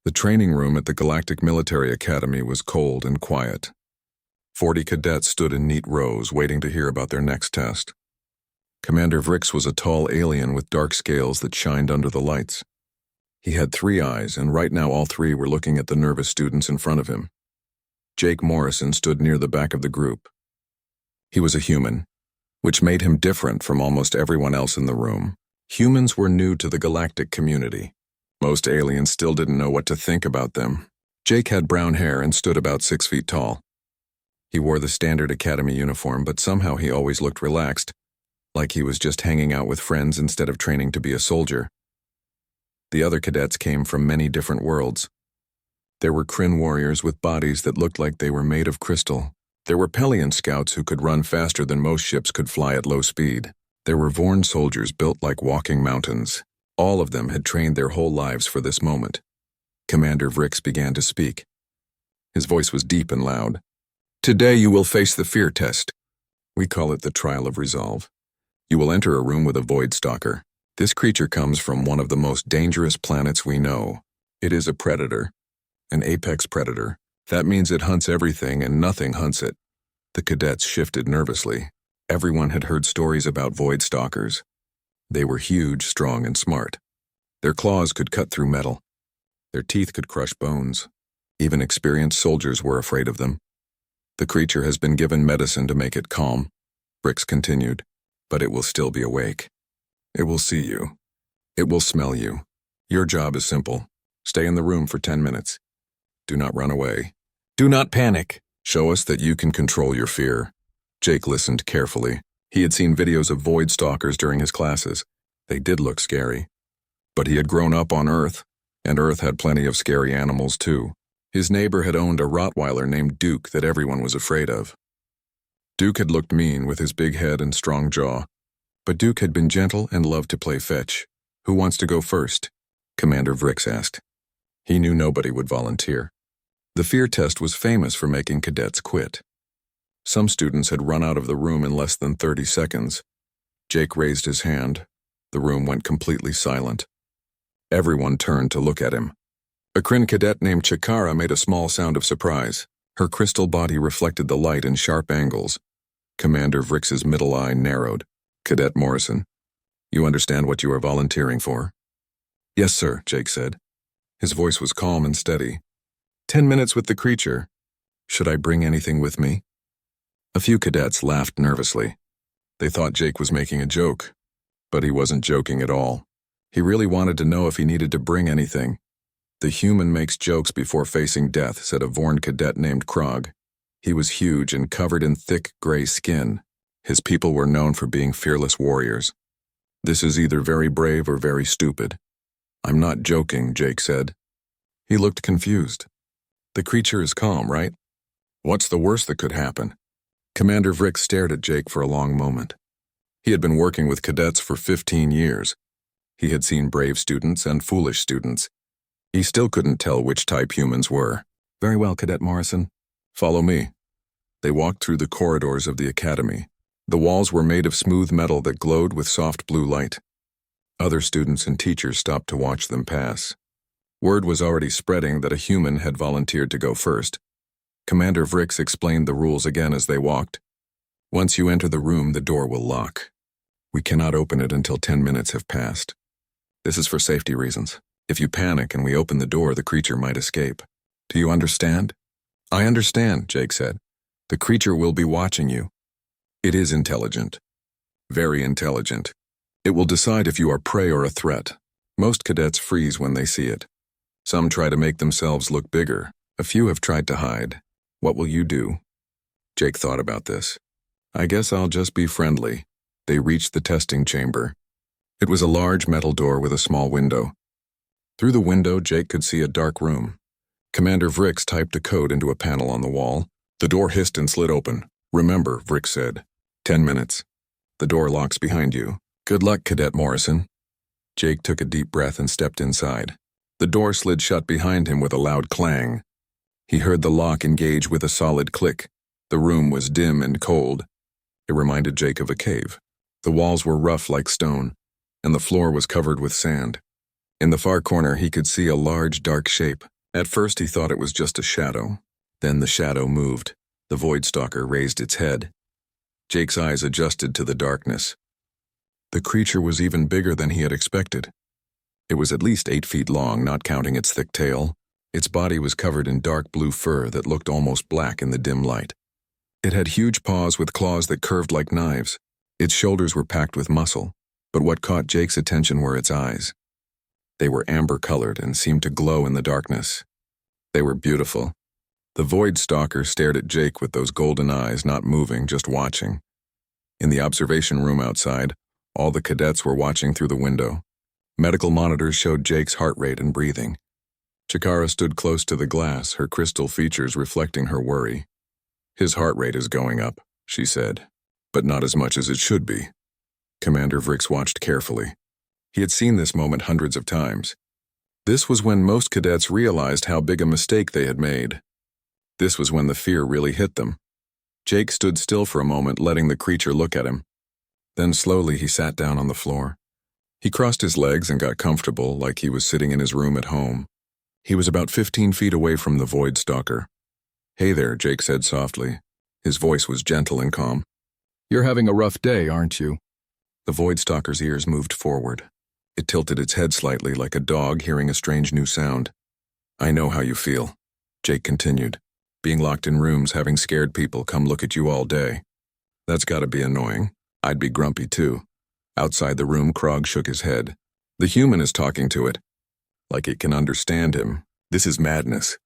The training room at the Galactic Military Academy was cold and quiet. 40 cadets stood in neat rows waiting to hear about their next test. Commander Vrix was a tall alien with dark scales that shined under the lights. He had 3 eyes, and right now all 3 were looking at the nervous students in front of him. Jake Morrison stood near the back of the group. He was a human, which made him different from almost everyone else in the room. Humans were new to the galactic community. Most aliens still didn't know what to think about them. Jake had brown hair and stood about 6 feet tall. He wore the standard academy uniform, but somehow he always looked relaxed, like he was just hanging out with friends instead of training to be a soldier. The other cadets came from many different worlds. There were Kryn warriors with bodies that looked like they were made of crystal. There were Pelion scouts who could run faster than most ships could fly at low speed. There were Vorn soldiers built like walking mountains. All of them had trained their whole lives for this moment. Commander Vrix began to speak. His voice was deep and loud. "Today you will face the fear test. We call it the trial of resolve. You will enter a room with a void stalker. This creature comes from one of the most dangerous planets we know. It is a predator, an apex predator. That means it hunts everything and nothing hunts it." The cadets shifted nervously. Everyone had heard stories about void stalkers. They were huge, strong, and smart. Their claws could cut through metal. Their teeth could crush bones. Even experienced soldiers were afraid of them. "The creature has been given medicine to make it calm," Vrix continued, "but it will still be awake. It will see you. It will smell you. Your job is simple. Stay in the room for 10 minutes. Do not run away. Do not panic. Show us that you can control your fear." Jake listened carefully. He had seen videos of void stalkers during his classes. They did look scary. But he had grown up on Earth, and Earth had plenty of scary animals too. His neighbor had owned a Rottweiler named Duke that everyone was afraid of. Duke had looked mean with his big head and strong jaw, but Duke had been gentle and loved to play fetch. "Who wants to go first?" Commander Vrix asked. He knew nobody would volunteer. The fear test was famous for making cadets quit. Some students had run out of the room in less than 30 seconds. Jake raised his hand. The room went completely silent. Everyone turned to look at him. A Kryn cadet named Chikara made a small sound of surprise. Her crystal body reflected the light in sharp angles. Commander Vrix's middle eye narrowed. "Cadet Morrison, you understand what you are volunteering for?" "Yes, sir," Jake said. His voice was calm and steady. 10 minutes with the creature. Should I bring anything with me?" A few cadets laughed nervously. They thought Jake was making a joke, but he wasn't joking at all. He really wanted to know if he needed to bring anything. "The human makes jokes before facing death," said a Vorn cadet named Krog. He was huge and covered in thick gray skin. His people were known for being fearless warriors. "This is either very brave or very stupid." "I'm not joking," Jake said. He looked confused. "The creature is calm, right? What's the worst that could happen?" Commander Vrix stared at Jake for a long moment. He had been working with cadets for 15 years. He had seen brave students and foolish students. He still couldn't tell which type humans were. "Very well, Cadet Morrison. Follow me." They walked through the corridors of the academy. The walls were made of smooth metal that glowed with soft blue light. Other students and teachers stopped to watch them pass. Word was already spreading that a human had volunteered to go first. Commander Vrix explained the rules again as they walked. "Once you enter the room, the door will lock. We cannot open it until 10 minutes have passed. This is for safety reasons. If you panic and we open the door, the creature might escape. Do you understand?" "I understand," Jake said. "The creature will be watching you. It is intelligent. Very intelligent. It will decide if you are prey or a threat. Most cadets freeze when they see it. Some try to make themselves look bigger. A few have tried to hide. What will you do?" Jake thought about this. "I guess I'll just be friendly." They reached the testing chamber. It was a large metal door with a small window. Through the window, Jake could see a dark room. Commander Vrix typed a code into a panel on the wall. The door hissed and slid open. "Remember," Vrix said, 10 minutes. The door locks behind you. Good luck, Cadet Morrison." Jake took a deep breath and stepped inside. The door slid shut behind him with a loud clang. He heard the lock engage with a solid click. The room was dim and cold. It reminded Jake of a cave. The walls were rough like stone, and the floor was covered with sand. In the far corner, he could see a large, dark shape. At first he thought it was just a shadow. Then the shadow moved. The Void Stalker raised its head. Jake's eyes adjusted to the darkness. The creature was even bigger than he had expected. It was at least 8 feet long, not counting its thick tail. Its body was covered in dark blue fur that looked almost black in the dim light. It had huge paws with claws that curved like knives. Its shoulders were packed with muscle, but what caught Jake's attention were its eyes. They were amber-colored and seemed to glow in the darkness. They were beautiful. The Void Stalker stared at Jake with those golden eyes, not moving, just watching. In the observation room outside, all the cadets were watching through the window. Medical monitors showed Jake's heart rate and breathing. Chikara stood close to the glass, her crystal features reflecting her worry. "His heart rate is going up," she said, "but not as much as it should be." Commander Vrix watched carefully. He had seen this moment hundreds of times. This was when most cadets realized how big a mistake they had made. This was when the fear really hit them. Jake stood still for a moment, letting the creature look at him. Then slowly he sat down on the floor. He crossed his legs and got comfortable, like he was sitting in his room at home. He was about 15 feet away from the Void Stalker. "Hey there," Jake said softly. His voice was gentle and calm. "You're having a rough day, aren't you?" The Void Stalker's ears moved forward. It tilted its head slightly, like a dog hearing a strange new sound. "I know how you feel," Jake continued. "Being locked in rooms, having scared people come look at you all day. That's gotta be annoying. I'd be grumpy too." Outside the room, Krog shook his head. "The human is talking to it. Like it can understand him. This is madness."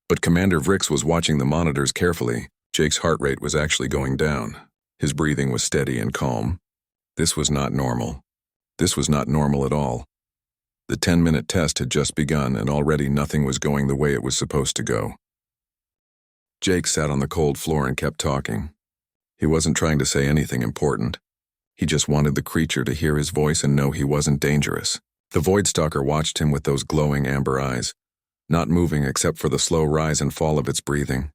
But Commander Vrix was watching the monitors carefully. Jake's heart rate was actually going down. His breathing was steady and calm. This was not normal. This was not normal at all. The 10-minute test had just begun, and already nothing was going the way it was supposed to go. Jake sat on the cold floor and kept talking. He wasn't trying to say anything important. He just wanted the creature to hear his voice and know he wasn't dangerous. The Void Stalker watched him with those glowing amber eyes, not moving except for the slow rise and fall of its breathing.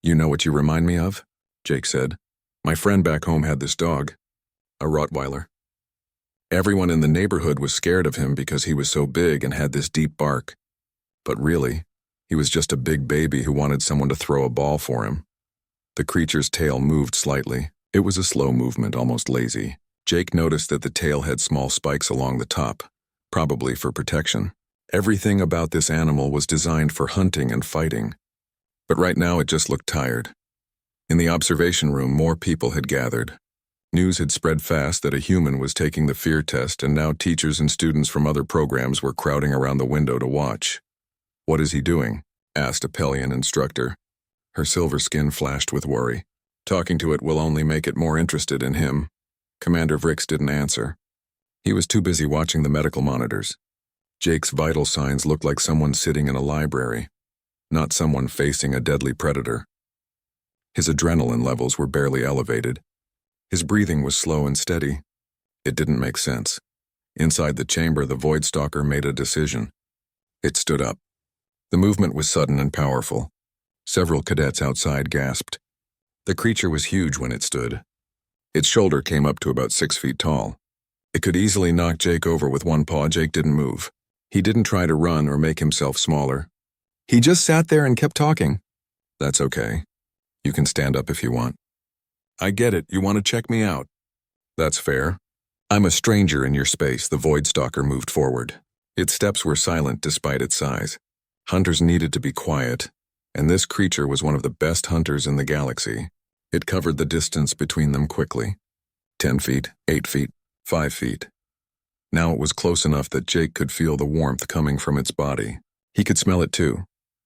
"You know what you remind me of?" Jake said. "My friend back home had this dog, a Rottweiler. Everyone in the neighborhood was scared of him because he was so big and had this deep bark. But really, he was just a big baby who wanted someone to throw a ball for him." The creature's tail moved slightly. It was a slow movement, almost lazy. Jake noticed that the tail had small spikes along the top, probably for protection. Everything about this animal was designed for hunting and fighting. But right now it just looked tired. In the observation room, more people had gathered. News had spread fast that a human was taking the fear test, and now teachers and students from other programs were crowding around the window to watch. "What is he doing?" asked a Pelian instructor. Her silver skin flashed with worry. "Talking to it will only make it more interested in him." Commander Vrix didn't answer. He was too busy watching the medical monitors. Jake's vital signs looked like someone sitting in a library, not someone facing a deadly predator. His adrenaline levels were barely elevated. His breathing was slow and steady. It didn't make sense. Inside the chamber, the Void Stalker made a decision. It stood up. The movement was sudden and powerful. Several cadets outside gasped. The creature was huge when it stood. Its shoulder came up to about 6 feet tall. It could easily knock Jake over with one paw. Jake didn't move. He didn't try to run or make himself smaller. He just sat there and kept talking. "That's okay. You can stand up if you want." "I get it. You want to check me out." "That's fair. I'm a stranger in your space." The Void Stalker moved forward. Its steps were silent despite its size. Hunters needed to be quiet, and this creature was one of the best hunters in the galaxy. It covered the distance between them quickly. 10 feet, 8 feet, 5 feet. Now it was close enough that Jake could feel the warmth coming from its body. He could smell it too,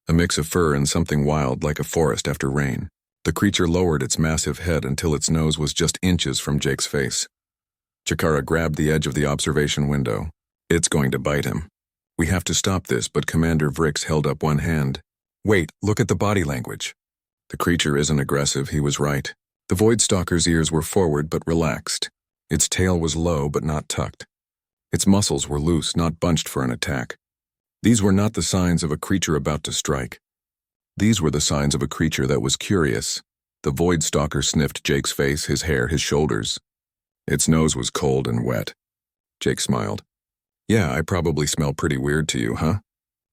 a mix of fur and something wild like a forest after rain. The creature lowered its massive head until its nose was just inches from Jake's face. Chikara grabbed the edge of the observation window. "It's going to bite him. We have to stop this," but Commander Vrix held up one hand. "Wait, look at the body language. The creature isn't aggressive," he was right. The Void Stalker's ears were forward but relaxed. Its tail was low but not tucked. Its muscles were loose, not bunched for an attack. These were not the signs of a creature about to strike. These were the signs of a creature that was curious. The Void Stalker sniffed Jake's face, his hair, his shoulders. Its nose was cold and wet. Jake smiled. "Yeah, I probably smell pretty weird to you, huh?"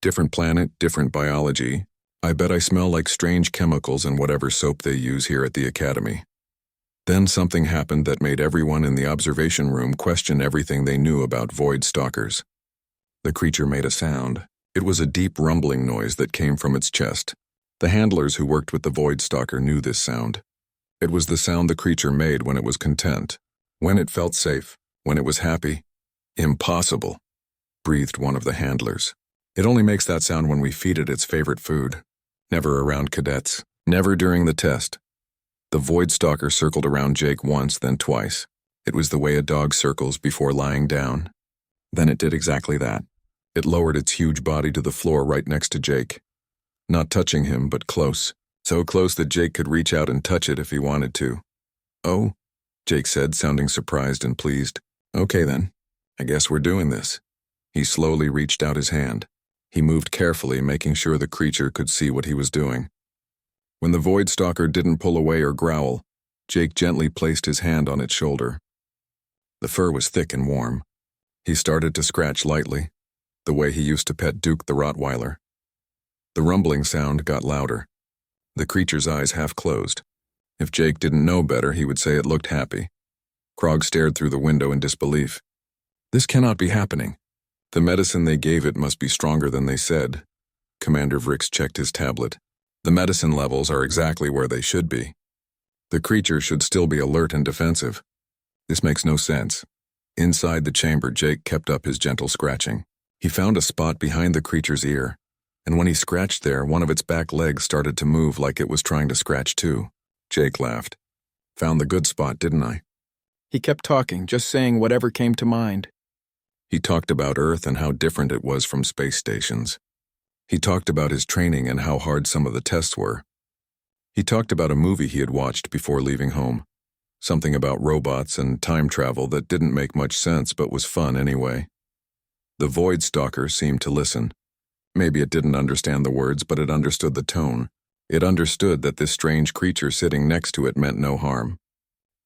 Different planet, different biology. I bet I smell like strange chemicals and whatever soap they use here at the academy. Then something happened that made everyone in the observation room question everything they knew about void stalkers. The creature made a sound. It was a deep rumbling noise that came from its chest. The handlers who worked with the void stalker knew this sound. It was the sound the creature made when it was content, when it felt safe, when it was happy. Impossible, breathed one of the handlers. It only makes that sound when we feed it its favorite food. Never around cadets. Never during the test. The void stalker circled around Jake once, then twice. It was the way a dog circles before lying down. Then it did exactly that. It lowered its huge body to the floor right next to Jake. Not touching him, but close. So close that Jake could reach out and touch it if he wanted to. "Oh," Jake said, sounding surprised and pleased. "Okay then. I guess we're doing this." He slowly reached out his hand. He moved carefully, making sure the creature could see what he was doing. When the void stalker didn't pull away or growl, Jake gently placed his hand on its shoulder. The fur was thick and warm. He started to scratch lightly, the way he used to pet Duke the Rottweiler. The rumbling sound got louder. The creature's eyes half closed. If Jake didn't know better, he would say it looked happy. Krog stared through the window in disbelief. This cannot be happening. The medicine they gave it must be stronger than they said. Commander Vrix checked his tablet. The medicine levels are exactly where they should be. The creature should still be alert and defensive. This makes no sense. Inside the chamber, Jake kept up his gentle scratching. He found a spot behind the creature's ear, and when he scratched there, one of its back legs started to move like it was trying to scratch too. Jake laughed. "Found the good spot, didn't I?" He kept talking, just saying whatever came to mind. He talked about Earth and how different it was from space stations. He talked about his training and how hard some of the tests were. He talked about a movie he had watched before leaving home. Something about robots and time travel that didn't make much sense but was fun anyway. The void stalker seemed to listen. Maybe it didn't understand the words, but it understood the tone. It understood that this strange creature sitting next to it meant no harm.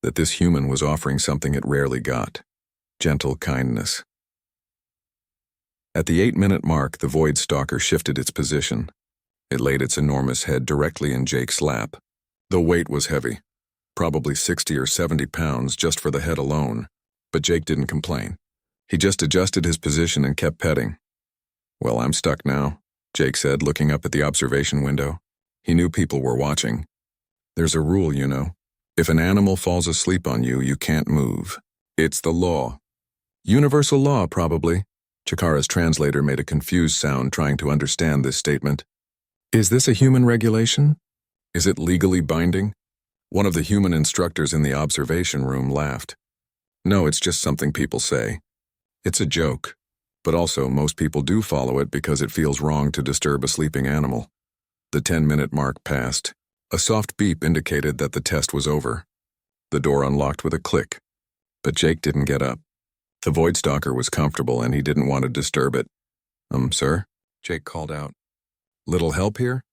That this human was offering something it rarely got. Gentle kindness. At the 8-minute mark, the void stalker shifted its position. It laid its enormous head directly in Jake's lap. The weight was heavy, probably 60 or 70 pounds just for the head alone, but Jake didn't complain. He just adjusted his position and kept petting. "Well, I'm stuck now," Jake said, looking up at the observation window. He knew people were watching. "There's a rule, you know. If an animal falls asleep on you, you can't move. It's the law." "Universal law, probably." Chikara's translator made a confused sound trying to understand this statement. "Is this a human regulation? Is it legally binding?" One of the human instructors in the observation room laughed. "No, it's just something people say. It's a joke, but also most people do follow it because it feels wrong to disturb a sleeping animal." The 10-minute mark passed. A soft beep indicated that the test was over. The door unlocked with a click, but Jake didn't get up. The void stalker was comfortable and he didn't want to disturb it. Sir?" Jake called out. "Little help here?"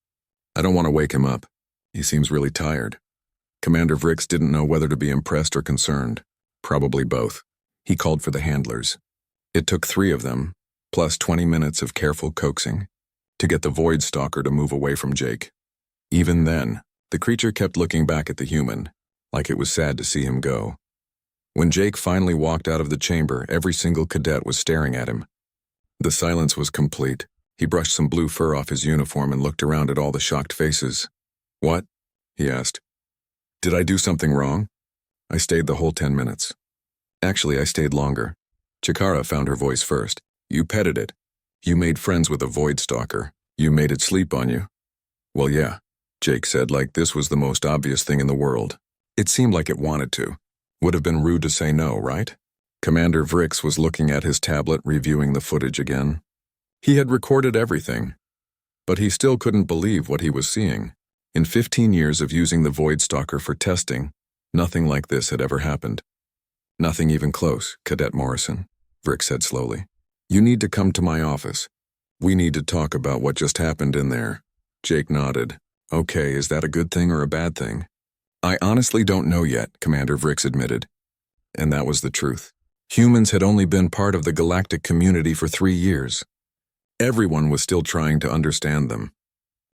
"I don't want to wake him up. He seems really tired." Commander Vrix didn't know whether to be impressed or concerned. Probably both. He called for the handlers. It took 3 of them, plus 20 minutes of careful coaxing, to get the void stalker to move away from Jake. Even then, the creature kept looking back at the human, like it was sad to see him go. When Jake finally walked out of the chamber, every single cadet was staring at him. The silence was complete. He brushed some blue fur off his uniform and looked around at all the shocked faces. "What?" he asked. "Did I do something wrong?" "I stayed the whole 10 minutes. Actually, I stayed longer." Chikara found her voice first. "You petted it. You made friends with a void stalker. You made it sleep on you." "Well, yeah," Jake said, like this was the most obvious thing in the world. It seemed like it wanted to. Would have been rude to say no, right? Commander Vrix was looking at his tablet, reviewing the footage again. He had recorded everything, but he still couldn't believe what he was seeing. In 15 years of using the void stalker for testing, nothing like this had ever happened. "Nothing even close, Cadet Morrison," Vrix said slowly. "You need to come to my office. We need to talk about what just happened in there." Jake nodded. "Okay, is that a good thing or a bad thing?" "I honestly don't know yet," Commander Vrix admitted. And that was the truth. Humans had only been part of the galactic community for 3 years. Everyone was still trying to understand them,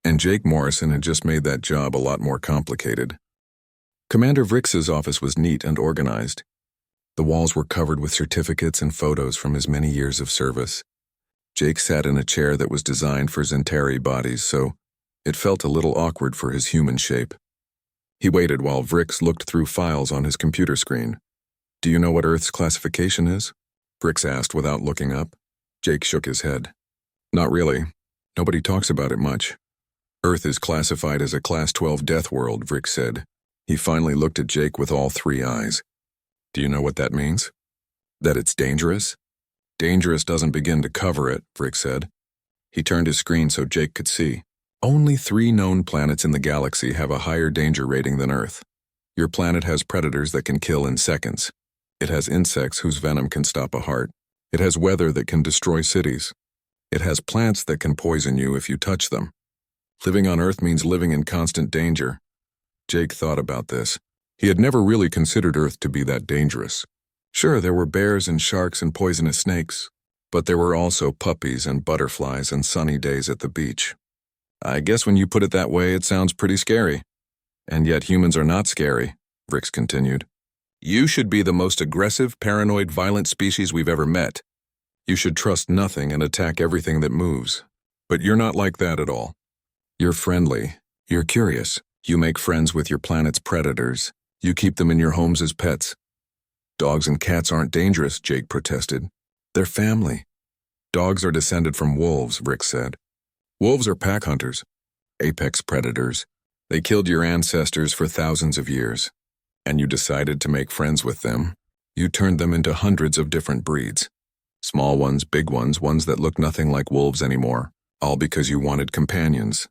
and Jake Morrison had just made that job a lot more complicated. Commander Vrix's office was neat and organized. The walls were covered with certificates and photos from his many years of service. Jake sat in a chair that was designed for Zentari bodies, so it felt a little awkward for his human shape. He waited while Vrix looked through files on his computer screen. "Do you know what Earth's classification is?" Vrix asked without looking up. Jake shook his head. "Not really. Nobody talks about it much. Earth is classified as a Class 12 deathworld," Vrix said. He finally looked at Jake with all three eyes. "Do you know what that means?" "That it's dangerous?" "Dangerous doesn't begin to cover it," Vrix said. He turned his screen so Jake could see. "Only 3 known planets in the galaxy have a higher danger rating than Earth. Your planet has predators that can kill in seconds. It has insects whose venom can stop a heart. It has weather that can destroy cities. It has plants that can poison you if you touch them. Living on Earth means living in constant danger." Jake thought about this. He had never really considered Earth to be that dangerous. Sure, there were bears and sharks and poisonous snakes, but there were also puppies and butterflies and sunny days at the beach. "I guess when you put it that way, it sounds pretty scary." "And yet humans are not scary," Vrix continued. "You should be the most aggressive, paranoid, violent species we've ever met. You should trust nothing and attack everything that moves. But you're not like that at all. You're friendly. You're curious. You make friends with your planet's predators. You keep them in your homes as pets." "Dogs and cats aren't dangerous," Jake protested. "They're family." "Dogs are descended from wolves," Vrix said. "Wolves are pack hunters, apex predators. They killed your ancestors for thousands of years. And you decided to make friends with them. You turned them into hundreds of different breeds. Small ones, big ones, ones that look nothing like wolves anymore, all because you wanted companions."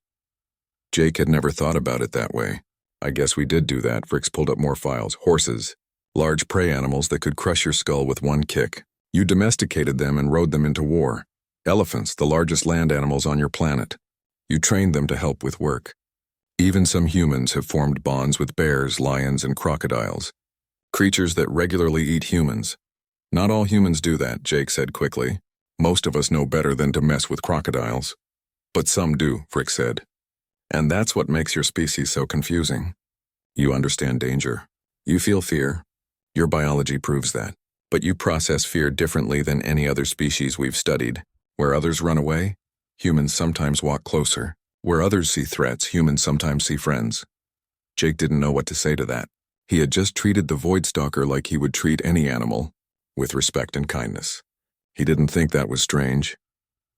Jake had never thought about it that way. "I guess we did do that." Vrix pulled up more files. "Horses. Large prey animals that could crush your skull with one kick. You domesticated them and rode them into war. Elephants, the largest land animals on your planet. You trained them to help with work. Even some humans have formed bonds with bears, lions, and crocodiles. Creatures that regularly eat humans. Not all humans do that," Jake said quickly. "Most of us know better than to mess with crocodiles." "But some do," Vrix said. "And that's what makes your species so confusing. You understand danger. You feel fear. Your biology proves that. But you process fear differently than any other species we've studied. Where others run away, humans sometimes walk closer. Where others see threats, humans sometimes see friends." Jake didn't know what to say to that. He had just treated the Voidstalker like he would treat any animal, with respect and kindness. He didn't think that was strange.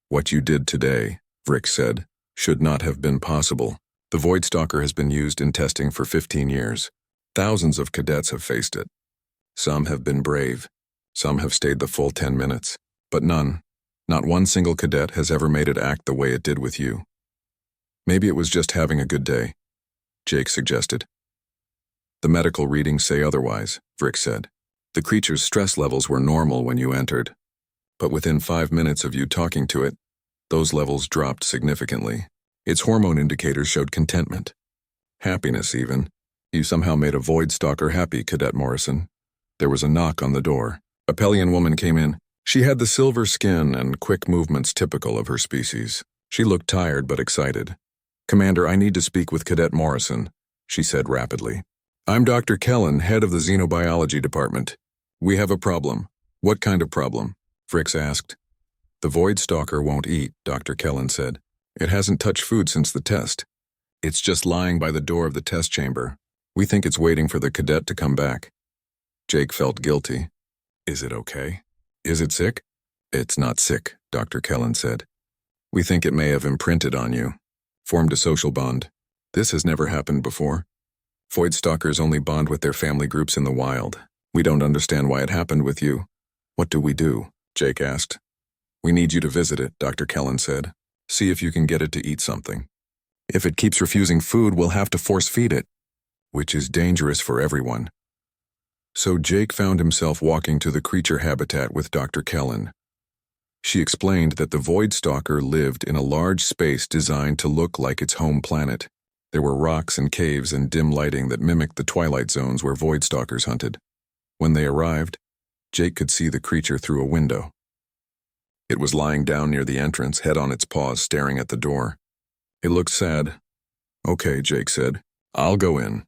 "What you did today," Vrix said, "should not have been possible. The Voidstalker has been used in testing for 15 years. Thousands of cadets have faced it. Some have been brave. Some have stayed the full 10 minutes. But none, not one single cadet has ever made it act the way it did with you." "Maybe it was just having a good day," Jake suggested. "The medical readings say otherwise," Vrix said. "The creature's stress levels were normal when you entered. But within 5 minutes of you talking to it, those levels dropped significantly. Its hormone indicators showed contentment. Happiness, even. You somehow made a Voidstalker happy, Cadet Morrison." There was a knock on the door. A Pelian woman came in. She had the silver skin and quick movements typical of her species. She looked tired but excited. "Commander, I need to speak with Cadet Morrison," she said rapidly. "I'm Dr. Kellen, head of the Xenobiology Department. We have a problem." "What kind of problem?" Vrix asked. "The Voidstalker won't eat," Dr. Kellen said. "It hasn't touched food since the test. It's just lying by the door of the test chamber. We think it's waiting for the cadet to come back." Jake felt guilty. "Is it okay? Is it sick?" "It's not sick," Dr. Kellen said. "We think it may have imprinted on you, formed a social bond. This has never happened before. Voidstalkers only bond with their family groups in the wild. We don't understand why it happened with you." "What do we do?" Jake asked. "We need you to visit it," Dr. Kellen said. "See if you can get it to eat something. If it keeps refusing food, we'll have to force feed it, which is dangerous for everyone." So Jake found himself walking to the creature habitat with Dr. Kellen. She explained that the Voidstalker lived in a large space designed to look like its home planet. There were rocks and caves and dim lighting that mimicked the twilight zones where Voidstalkers hunted. When they arrived, Jake could see the creature through a window. It was lying down near the entrance, head on its paws, staring at the door. It looked sad. "Okay," Jake said. "I'll go in."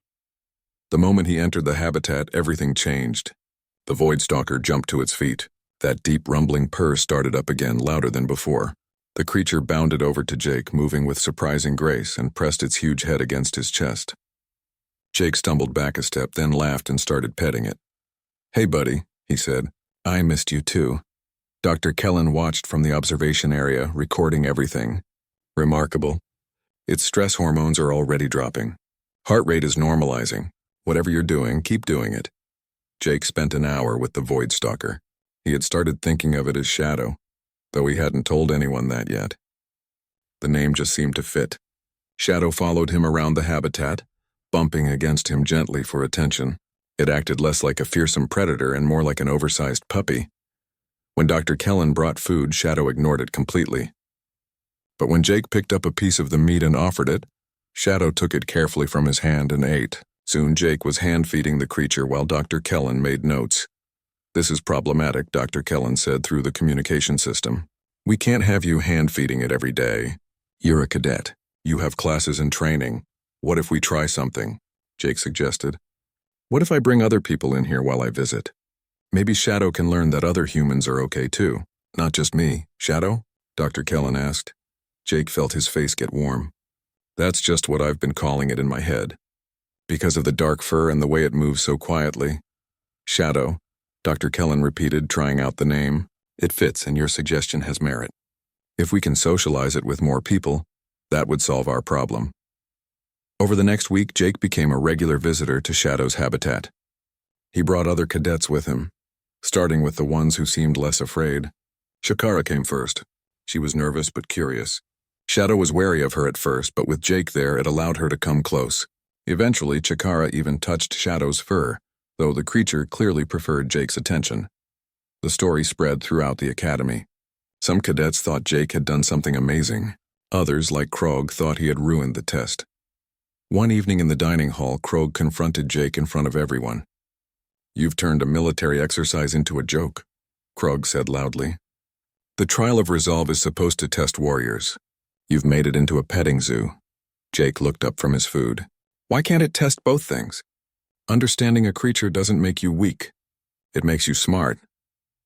The moment he entered the habitat, everything changed. The Voidstalker jumped to its feet. That deep rumbling purr started up again, louder than before. The creature bounded over to Jake, moving with surprising grace, and pressed its huge head against his chest. Jake stumbled back a step, then laughed and started petting it. "Hey, buddy," he said. "I missed you too." Dr. Kellen watched from the observation area, recording everything. "Remarkable. Its stress hormones are already dropping. Heart rate is normalizing. Whatever you're doing, keep doing it." Jake spent an hour with the Voidstalker. He had started thinking of it as Shadow, though he hadn't told anyone that yet. The name just seemed to fit. Shadow followed him around the habitat, bumping against him gently for attention. It acted less like a fearsome predator and more like an oversized puppy. When Dr. Kellen brought food, Shadow ignored it completely. But when Jake picked up a piece of the meat and offered it, Shadow took it carefully from his hand and ate. Soon Jake was hand-feeding the creature while Dr. Kellen made notes. "This is problematic," Dr. Kellen said through the communication system. "We can't have you hand-feeding it every day. You're a cadet. You have classes and training. What if we try something?" Jake suggested. "What if I bring other people in here while I visit? Maybe Shadow can learn that other humans are okay too. Not just me." "Shadow?" Dr. Kellen asked. Jake felt his face get warm. "That's just what I've been calling it in my head. Because of the dark fur and the way it moves so quietly." "Shadow," Dr. Kellen repeated, trying out the name. "It fits, and your suggestion has merit. If we can socialize it with more people, that would solve our problem." Over the next week, Jake became a regular visitor to Shadow's habitat. He brought other cadets with him, starting with the ones who seemed less afraid. Shakara came first. She was nervous but curious. Shadow was wary of her at first, but with Jake there, it allowed her to come close. Eventually, Chikara even touched Shadow's fur, though the creature clearly preferred Jake's attention. The story spread throughout the academy. Some cadets thought Jake had done something amazing. Others, like Krog, thought he had ruined the test. One evening in the dining hall, Krog confronted Jake in front of everyone. "You've turned a military exercise into a joke," Krog said loudly. "The trial of resolve is supposed to test warriors. You've made it into a petting zoo." Jake looked up from his food. "Why can't it test both things? Understanding a creature doesn't make you weak. It makes you smart."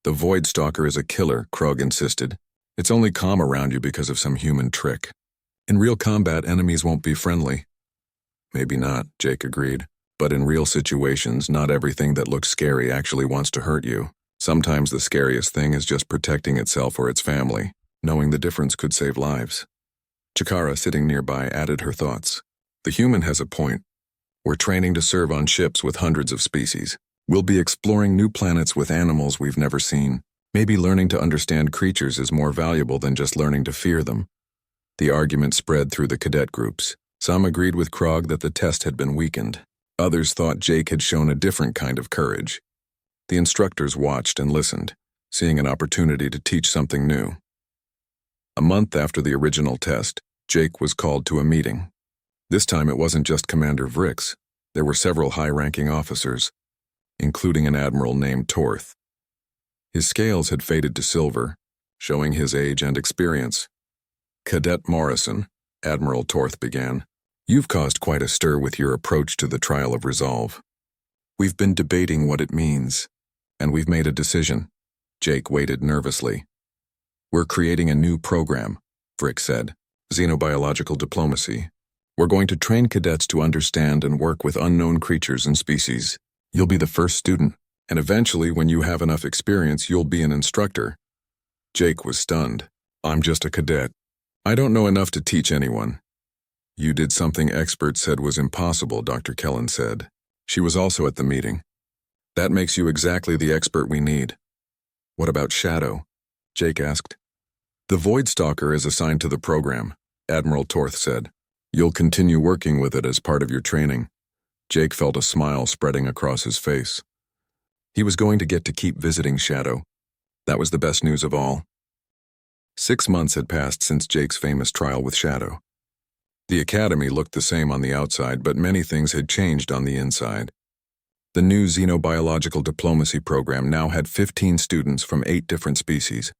"The Voidstalker is a killer," Krog insisted. "It's only calm around you because of some human trick. In real combat, enemies won't be friendly." "Maybe not," Jake agreed. "But in real situations, not everything that looks scary actually wants to hurt you. Sometimes the scariest thing is just protecting itself or its family. Knowing the difference could save lives." Chikara, sitting nearby, added her thoughts. "The human has a point. We're training to serve on ships with hundreds of species. We'll be exploring new planets with animals we've never seen. Maybe learning to understand creatures is more valuable than just learning to fear them." The argument spread through the cadet groups. Some agreed with Krog that the test had been weakened. Others thought Jake had shown a different kind of courage. The instructors watched and listened, seeing an opportunity to teach something new. A month after the original test, Jake was called to a meeting. This time it wasn't just Commander Vrix. There were several high-ranking officers, including an admiral named Torth. His scales had faded to silver, showing his age and experience. "Cadet Morrison," Admiral Torth began, "you've caused quite a stir with your approach to the trial of resolve. We've been debating what it means, and we've made a decision." Jake waited nervously. "We're creating a new program," Vrix said. "Xenobiological diplomacy. We're going to train cadets to understand and work with unknown creatures and species. You'll be the first student, and eventually, when you have enough experience, you'll be an instructor." Jake was stunned. "I'm just a cadet. I don't know enough to teach anyone." "You did something experts said was impossible," Dr. Kellen said. She was also at the meeting. "That makes you exactly the expert we need." "What about Shadow?" Jake asked. "The Voidstalker is assigned to the program," Admiral Torth said. "You'll continue working with it as part of your training." Jake felt a smile spreading across his face. He was going to get to keep visiting Shadow. That was the best news of all. 6 months had passed since Jake's famous trial with Shadow. The academy looked the same on the outside, but many things had changed on the inside. The new Xenobiological Diplomacy program now had 15 students from 8 different species.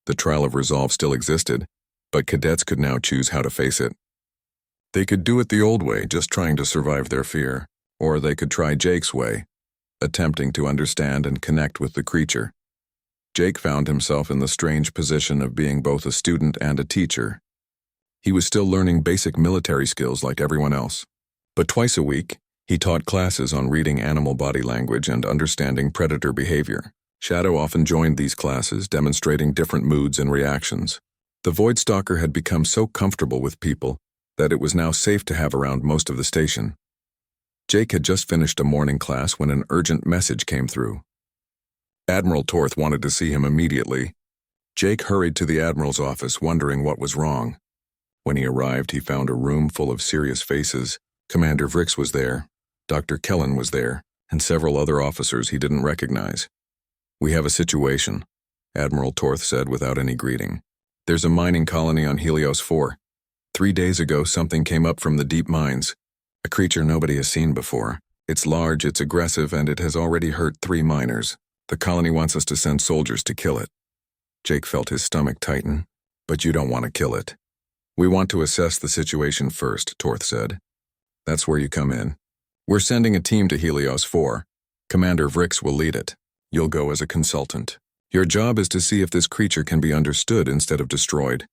The trial of resolve still existed, but cadets could now choose how to face it. They could do it the old way, just trying to survive their fear, or they could try Jake's way, attempting to understand and connect with the creature. Jake found himself in the strange position of being both a student and a teacher. He was still learning basic military skills like everyone else, but twice a week, he taught classes on reading animal body language and understanding predator behavior. Shadow often joined these classes, demonstrating different moods and reactions. The Voidstalker had become so comfortable with people that it was now safe to have around most of the station. Jake had just finished a morning class when an urgent message came through. Admiral Torth wanted to see him immediately. Jake hurried to the Admiral's office, wondering what was wrong. When he arrived, he found a room full of serious faces. Commander Vrix was there, Dr. Kellen was there, and several other officers he didn't recognize. "We have a situation," Admiral Torth said without any greeting. "There's a mining colony on Helios 4. 3 days ago, something came up from the deep mines. A creature nobody has seen before. It's large, it's aggressive, and it has already hurt 3 miners. The colony wants us to send soldiers to kill it." Jake felt his stomach tighten. "But you don't want to kill it." "We want to assess the situation first," Torth said. "That's where you come in. We're sending a team to Helios 4. Commander Vrix will lead it. You'll go as a consultant. Your job is to see if this creature can be understood instead of destroyed."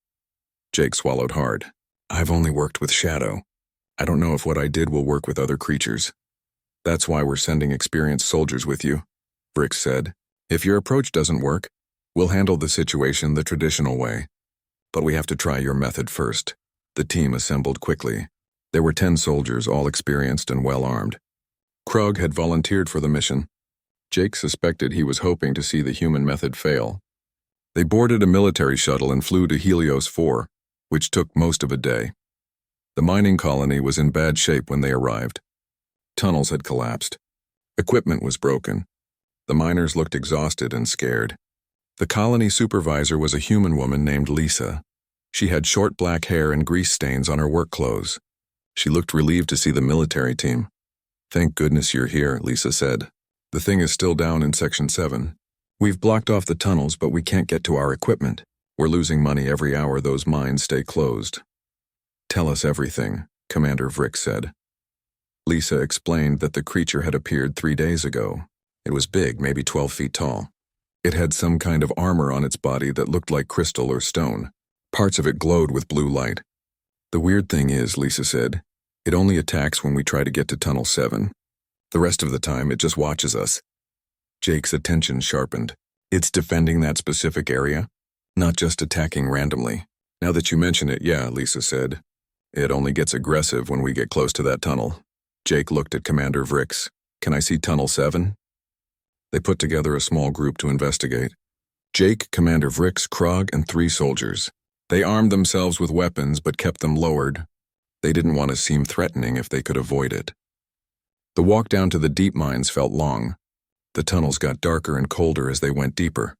Jake swallowed hard. "I've only worked with Shadow. I don't know if what I did will work with other creatures. That's why we're sending experienced soldiers with you," Vrix said. "If your approach doesn't work, we'll handle the situation the traditional way. But we have to try your method first." The team assembled quickly. There were 10 soldiers, all experienced and well-armed. Krug had volunteered for the mission. Jake suspected he was hoping to see the human method fail. They boarded a military shuttle and flew to Helios 4, which took most of a day. The mining colony was in bad shape when they arrived. Tunnels had collapsed. Equipment was broken. The miners looked exhausted and scared. The colony supervisor was a human woman named Lisa. She had short black hair and grease stains on her work clothes. She looked relieved to see the military team. "Thank goodness you're here," Lisa said. "The thing is still down in Section 7. We've blocked off the tunnels, but we can't get to our equipment. We're losing money every hour those mines stay closed." "Tell us everything," Commander Vrix said. Lisa explained that the creature had appeared 3 days ago. It was big, maybe 12 feet tall. It had some kind of armor on its body that looked like crystal or stone. Parts of it glowed with blue light. "The weird thing is," Lisa said, "it only attacks when we try to get to Tunnel 7. The rest of the time, it just watches us." Jake's attention sharpened. "It's defending that specific area? Not just attacking randomly?" "Now that you mention it, yeah," Lisa said. "It only gets aggressive when we get close to that tunnel." Jake looked at Commander Vrix. "Can I see Tunnel 7? They put together a small group to investigate. Jake, Commander Vrix, Krog, and 3 soldiers. They armed themselves with weapons but kept them lowered. They didn't want to seem threatening if they could avoid it. The walk down to the deep mines felt long. The tunnels got darker and colder as they went deeper.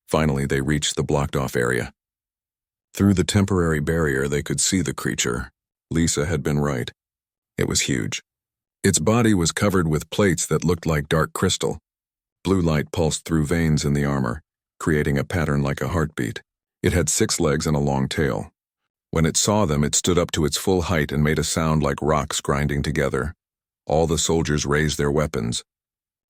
Finally, they reached the blocked-off area. Through the temporary barrier, they could see the creature. Lisa had been right. It was huge. Its body was covered with plates that looked like dark crystal. Blue light pulsed through veins in the armor, creating a pattern like a heartbeat. It had 6 legs and a long tail. When it saw them, it stood up to its full height and made a sound like rocks grinding together. All the soldiers raised their weapons.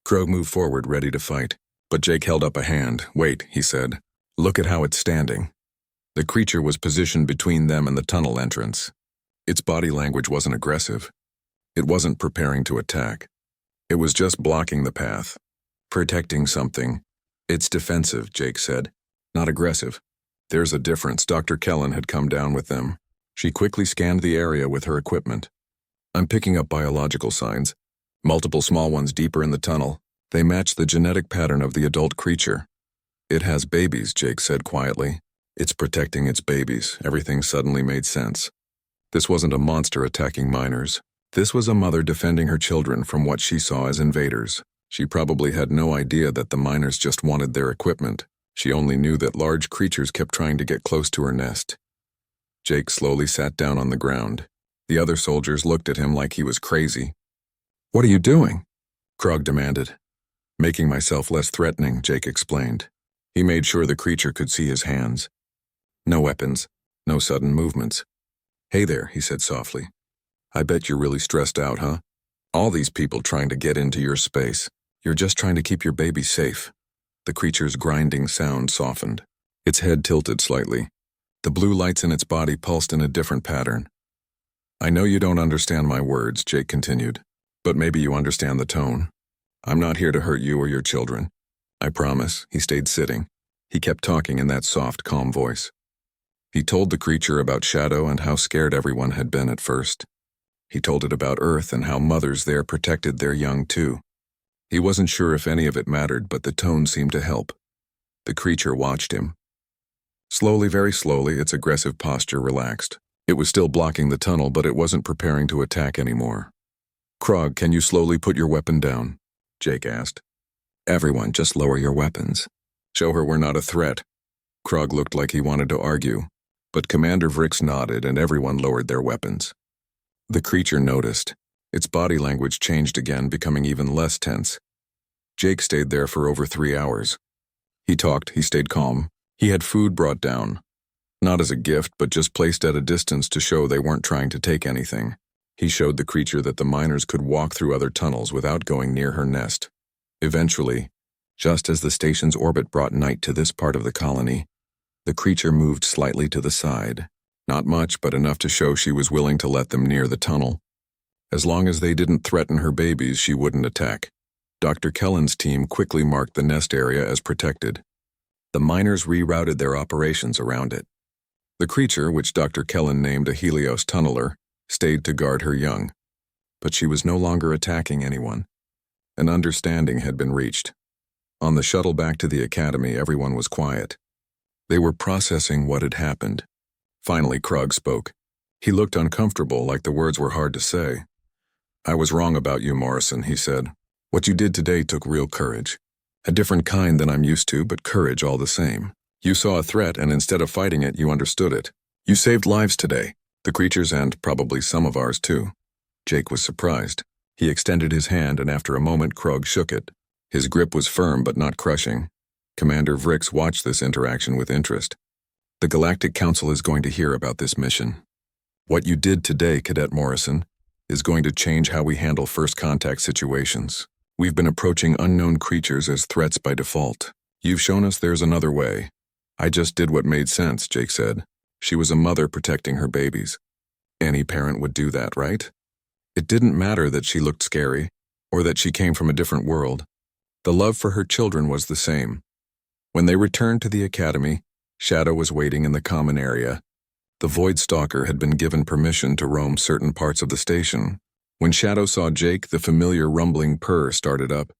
Krog moved forward, ready to fight. But Jake held up a hand. "Wait," he said. "Look at how it's standing." The creature was positioned between them and the tunnel entrance. Its body language wasn't aggressive. It wasn't preparing to attack. It was just blocking the path. Protecting something. "It's defensive," Jake said. "Not aggressive." "There's a difference." Dr. Kellen had come down with them. She quickly scanned the area with her equipment. "I'm picking up biological signs. Multiple small ones deeper in the tunnel. They match the genetic pattern of the adult creature." "It has babies," Jake said quietly. "It's protecting its babies." Everything suddenly made sense. This wasn't a monster attacking miners. This was a mother defending her children from what she saw as invaders. She probably had no idea that the miners just wanted their equipment. She only knew that large creatures kept trying to get close to her nest. Jake slowly sat down on the ground. The other soldiers looked at him like he was crazy. "What are you doing?" Krog demanded. "Making myself less threatening," Jake explained. He made sure the creature could see his hands. No weapons, no sudden movements. "Hey there," he said softly. "I bet you're really stressed out, huh? All these people trying to get into your space. You're just trying to keep your baby safe." The creature's grinding sound softened. Its head tilted slightly. The blue lights in its body pulsed in a different pattern. "I know you don't understand my words," Jake continued, "but maybe you understand the tone. I'm not here to hurt you or your children. I promise." He stayed sitting. He kept talking in that soft, calm voice. He told the creature about Shadow and how scared everyone had been at first. He told it about Earth and how mothers there protected their young too. He wasn't sure if any of it mattered, but the tone seemed to help. The creature watched him. Slowly, very slowly, its aggressive posture relaxed. It was still blocking the tunnel, but it wasn't preparing to attack anymore. "Krog, can you slowly put your weapon down?" Jake asked. "Everyone, just lower your weapons. Show her we're not a threat." Krog looked like he wanted to argue, but Commander Vrix nodded and everyone lowered their weapons. The creature noticed. Its body language changed again, becoming even less tense. Jake stayed there for over 3 hours. He talked, he stayed calm. He had food brought down. Not as a gift, but just placed at a distance to show they weren't trying to take anything. He showed the creature that the miners could walk through other tunnels without going near her nest. Eventually, just as the station's orbit brought night to this part of the colony, the creature moved slightly to the side. Not much, but enough to show she was willing to let them near the tunnel. As long as they didn't threaten her babies, she wouldn't attack. Dr. Kellen's team quickly marked the nest area as protected. The miners rerouted their operations around it. The creature, which Dr. Kellen named a Helios tunneler, stayed to guard her young. But she was no longer attacking anyone. An understanding had been reached. On the shuttle back to the academy, everyone was quiet. They were processing what had happened. Finally, Krog spoke. He looked uncomfortable, like the words were hard to say. "I was wrong about you, Morrison," he said. "What you did today took real courage. A different kind than I'm used to, but courage all the same. You saw a threat, and instead of fighting it, you understood it. You saved lives today, the creatures and probably some of ours too." Jake was surprised. He extended his hand, and after a moment, Krog shook it. His grip was firm but not crushing. Commander Vrix watched this interaction with interest. "The Galactic Council is going to hear about this mission. What you did today, Cadet Morrison, is going to change how we handle first contact situations. We've been approaching unknown creatures as threats by default. You've shown us there's another way." "I just did what made sense," Jake said. She was a mother protecting her babies. Any parent would do that, right? It didn't matter that she looked scary, or that she came from a different world. The love for her children was the same. When they returned to the academy, Shadow was waiting in the common area. The Void Stalker had been given permission to roam certain parts of the station. When Shadow saw Jake, the familiar rumbling purr started up.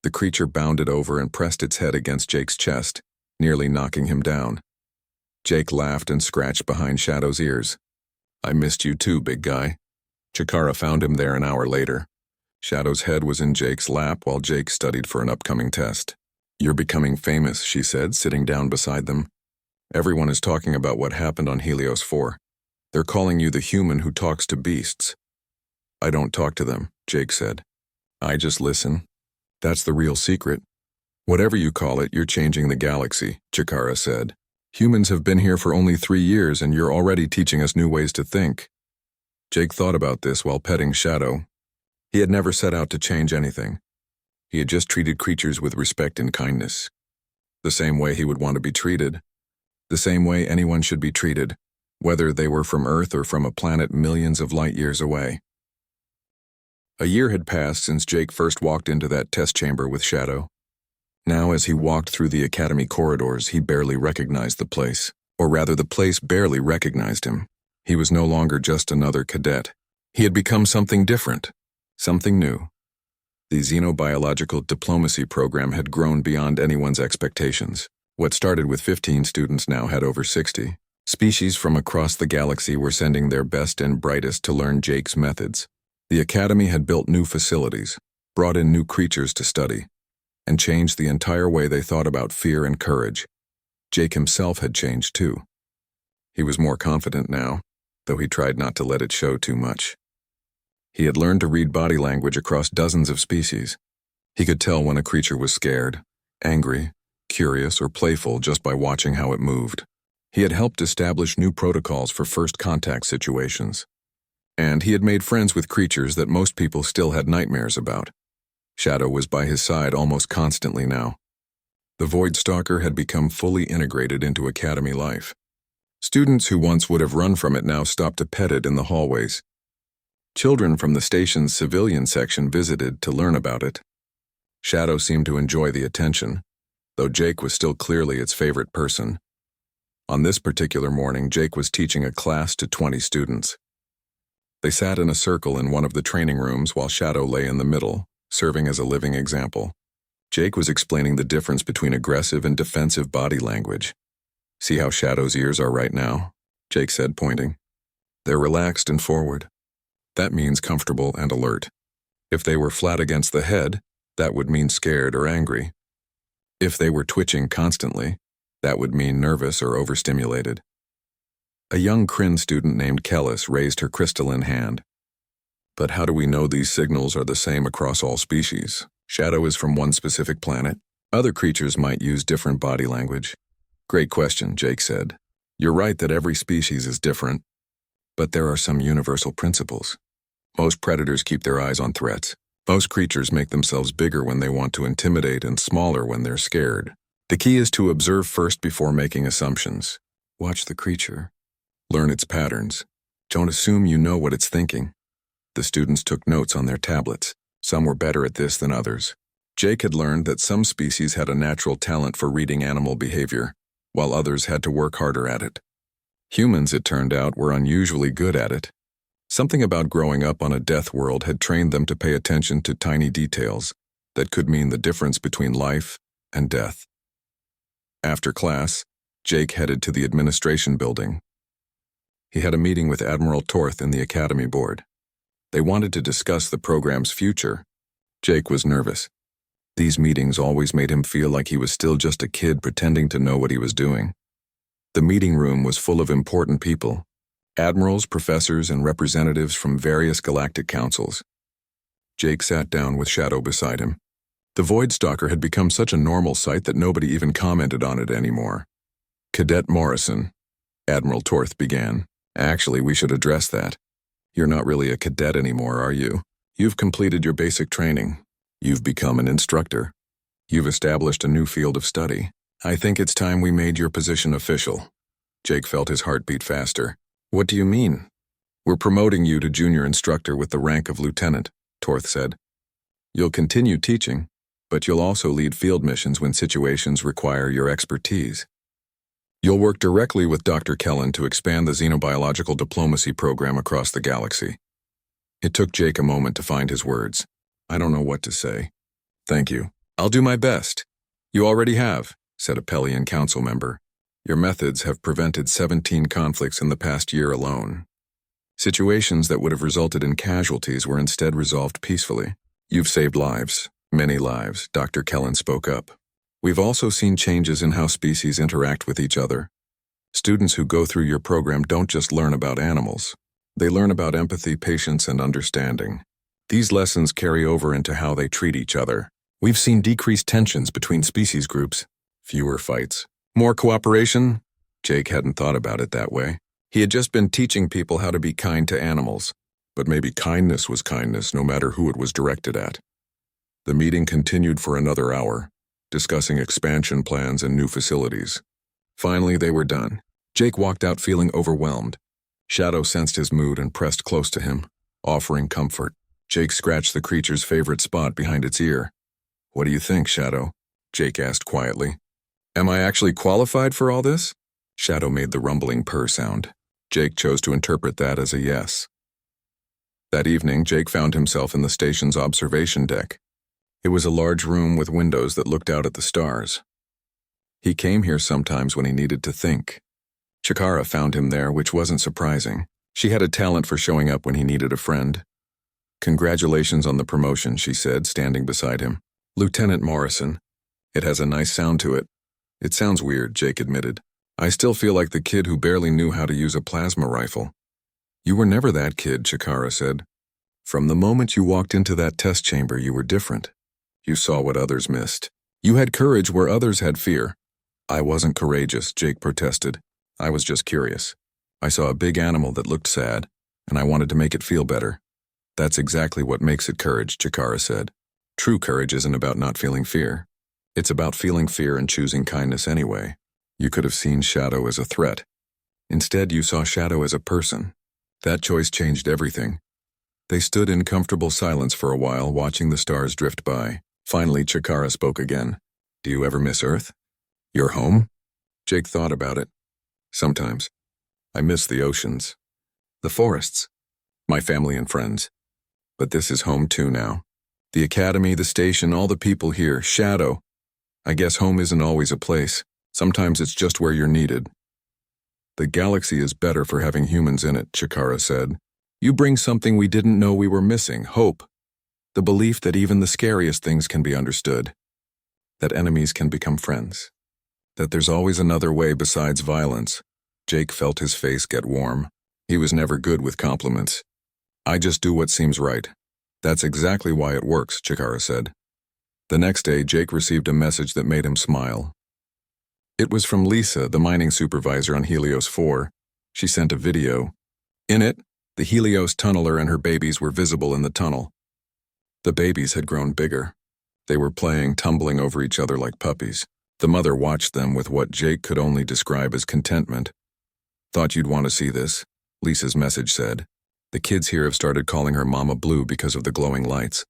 The creature bounded over and pressed its head against Jake's chest, nearly knocking him down. Jake laughed and scratched behind Shadow's ears. "I missed you too, big guy." Chikara found him there an hour later. Shadow's head was in Jake's lap while Jake studied for an upcoming test. "You're becoming famous," she said, sitting down beside them. "Everyone is talking about what happened on Helios 4. They're calling you the human who talks to beasts." "I don't talk to them," Jake said. "I just listen. That's the real secret. Whatever you call it, you're changing the galaxy," Chikara said. "Humans have been here for only 3 years and you're already teaching us new ways to think." Jake thought about this while petting Shadow. He had never set out to change anything. He had just treated creatures with respect and kindness. The same way he would want to be treated. The same way anyone should be treated, whether they were from Earth or from a planet millions of light years away. A year had passed since Jake first walked into that test chamber with Shadow. Now, as he walked through the academy corridors, he barely recognized the place. Or rather, the place barely recognized him. He was no longer just another cadet. He had become something different, something new. The xenobiological diplomacy program had grown beyond anyone's expectations. What started with 15 students now had over 60. Species from across the galaxy were sending their best and brightest to learn Jake's methods. The academy had built new facilities, brought in new creatures to study, and changed the entire way they thought about fear and courage. Jake himself had changed too. He was more confident now, though he tried not to let it show too much. He had learned to read body language across dozens of species. He could tell when a creature was scared, angry, curious, or playful just by watching how it moved. He had helped establish new protocols for first contact situations. And he had made friends with creatures that most people still had nightmares about. Shadow was by his side almost constantly now. The Void Stalker had become fully integrated into Academy life. Students who once would have run from it now stopped to pet it in the hallways. Children from the station's civilian section visited to learn about it. Shadow seemed to enjoy the attention, though Jake was still clearly its favorite person. On this particular morning, Jake was teaching a class to 20 students. They sat in a circle in one of the training rooms while Shadow lay in the middle, serving as a living example. Jake was explaining the difference between aggressive and defensive body language. "See how Shadow's ears are right now?" Jake said, pointing. "They're relaxed and forward. That means comfortable and alert. If they were flat against the head, that would mean scared or angry. If they were twitching constantly, that would mean nervous or overstimulated." A young Kryn student named Kellis raised her crystalline hand. "But how do we know these signals are the same across all species? Shadow is from one specific planet. Other creatures might use different body language." "Great question," Jake said. "You're right that every species is different, but there are some universal principles. Most predators keep their eyes on threats. Most creatures make themselves bigger when they want to intimidate and smaller when they're scared. The key is to observe first before making assumptions. Watch the creature. Learn its patterns. Don't assume you know what it's thinking." The students took notes on their tablets. Some were better at this than others. Jake had learned that some species had a natural talent for reading animal behavior, while others had to work harder at it. Humans, it turned out, were unusually good at it. Something about growing up on a death world had trained them to pay attention to tiny details that could mean the difference between life and death. After class, Jake headed to the administration building. He had a meeting with Admiral Torth and the Academy Board. They wanted to discuss the program's future. Jake was nervous. These meetings always made him feel like he was still just a kid pretending to know what he was doing. The meeting room was full of important people: admirals, professors, and representatives from various galactic councils. Jake sat down with Shadow beside him. The Void Stalker had become such a normal sight that nobody even commented on it anymore. "Cadet Morrison," Admiral Torth began. "Actually, we should address that. You're not really a cadet anymore, are you? You've completed your basic training. You've become an instructor. You've established a new field of study. I think it's time we made your position official." Jake felt his heart beat faster. "What do you mean?" "We're promoting you to junior instructor with the rank of lieutenant," Torth said. "You'll continue teaching, but you'll also lead field missions when situations require your expertise. You'll work directly with Dr. Kellen to expand the xenobiological diplomacy program across the galaxy." It took Jake a moment to find his words. "I don't know what to say." "Thank you. I'll do my best." "You already have," said a Pelian council member. "Your methods have prevented 17 conflicts in the past year alone. Situations that would have resulted in casualties were instead resolved peacefully. You've saved lives, many lives," Dr. Kellen spoke up. "We've also seen changes in how species interact with each other. Students who go through your program don't just learn about animals. They learn about empathy, patience, and understanding. These lessons carry over into how they treat each other. We've seen decreased tensions between species groups, fewer fights, more cooperation." Jake hadn't thought about it that way. He had just been teaching people how to be kind to animals, but maybe kindness was kindness no matter who it was directed at. The meeting continued for another hour, discussing expansion plans and new facilities. Finally, they were done. Jake walked out feeling overwhelmed. Shadow sensed his mood and pressed close to him, offering comfort. Jake scratched the creature's favorite spot behind its ear. "What do you think, Shadow?" Jake asked quietly. "Am I actually qualified for all this?" Shadow made the rumbling purr sound. Jake chose to interpret that as a yes. That evening, Jake found himself in the station's observation deck. It was a large room with windows that looked out at the stars. He came here sometimes when he needed to think. Chikara found him there, which wasn't surprising. She had a talent for showing up when he needed a friend. "Congratulations on the promotion," she said, standing beside him. "Lieutenant Morrison. It has a nice sound to it." "It sounds weird," Jake admitted. "I still feel like the kid who barely knew how to use a plasma rifle." "You were never that kid," Chikara said. "From the moment you walked into that test chamber, you were different. You saw what others missed. You had courage where others had fear." "I wasn't courageous," Jake protested. I was just curious. I saw a big animal that looked sad, and I wanted to make it feel better. That's exactly what makes it courage, Chikara said. True courage isn't about not feeling fear. It's about feeling fear and choosing kindness anyway. You could have seen Shadow as a threat. Instead, you saw Shadow as a person. That choice changed everything. They stood in comfortable silence for a while, watching the stars drift by. Finally, Chikara spoke again. Do you ever miss Earth? Your home? Jake thought about it. Sometimes. I miss the oceans. The forests. My family and friends. But this is home too now. The academy, the station, all the people here. Shadow. I guess home isn't always a place. Sometimes it's just where you're needed. The galaxy is better for having humans in it, Chikara said. You bring something we didn't know we were missing, hope. The belief that even the scariest things can be understood. That enemies can become friends. That there's always another way besides violence. Jake felt his face get warm. He was never good with compliments. I just do what seems right. That's exactly why it works, Chikara said. The next day, Jake received a message that made him smile. It was from Lisa, the mining supervisor on Helios 4. She sent a video. In it, the Helios tunneler and her babies were visible in the tunnel. The babies had grown bigger. They were playing, tumbling over each other like puppies. The mother watched them with what Jake could only describe as contentment. Thought you'd want to see this, Lisa's message said. The kids here have started calling her Mama Blue because of the glowing lights.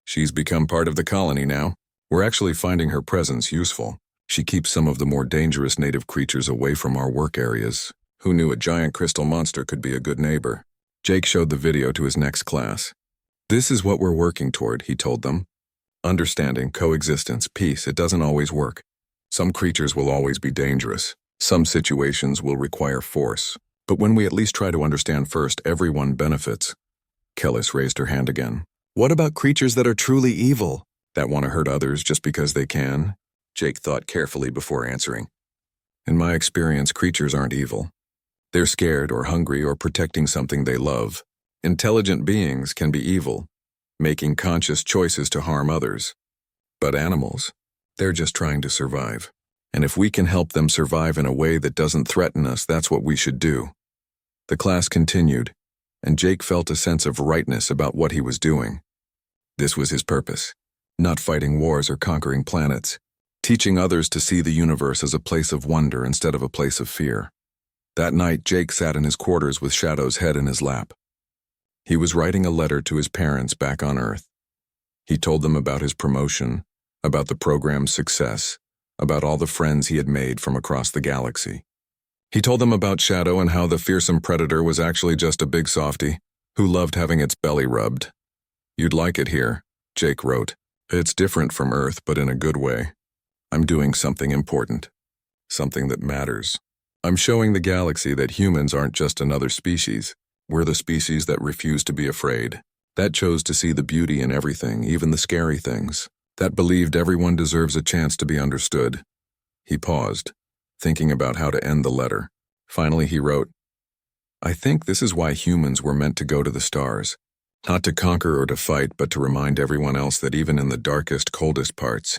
She's become part of the colony now. We're actually finding her presence useful. She keeps some of the more dangerous native creatures away from our work areas. Who knew a giant crystal monster could be a good neighbor? Jake showed the video to his next class. This is what we're working toward, he told them. Understanding, coexistence, peace, it doesn't always work. Some creatures will always be dangerous. Some situations will require force. But when we at least try to understand first, everyone benefits. Kellis raised her hand again. What about creatures that are truly evil, that want to hurt others just because they can? Jake thought carefully before answering. In my experience, creatures aren't evil. They're scared or hungry or protecting something they love. Intelligent beings can be evil, making conscious choices to harm others. But animals, they're just trying to survive. And if we can help them survive in a way that doesn't threaten us, that's what we should do. The class continued, and Jake felt a sense of rightness about what he was doing. This was his purpose, not fighting wars or conquering planets, teaching others to see the universe as a place of wonder instead of a place of fear. That night, Jake sat in his quarters with Shadow's head in his lap. He was writing a letter to his parents back on Earth. He told them about his promotion, about the program's success, about all the friends he had made from across the galaxy. He told them about Shadow and how the fearsome predator was actually just a big softy who loved having its belly rubbed. You'd like it here, Jake wrote. It's different from Earth, but in a good way. I'm doing something important, something that matters. I'm showing the galaxy that humans aren't just another species. We're the species that refuse to be afraid, that chose to see the beauty in everything, even the scary things, that believed everyone deserves a chance to be understood. He paused, thinking about how to end the letter. Finally, he wrote, I think this is why humans were meant to go to the stars. Not to conquer or to fight, but to remind everyone else that even in the darkest, coldest parts,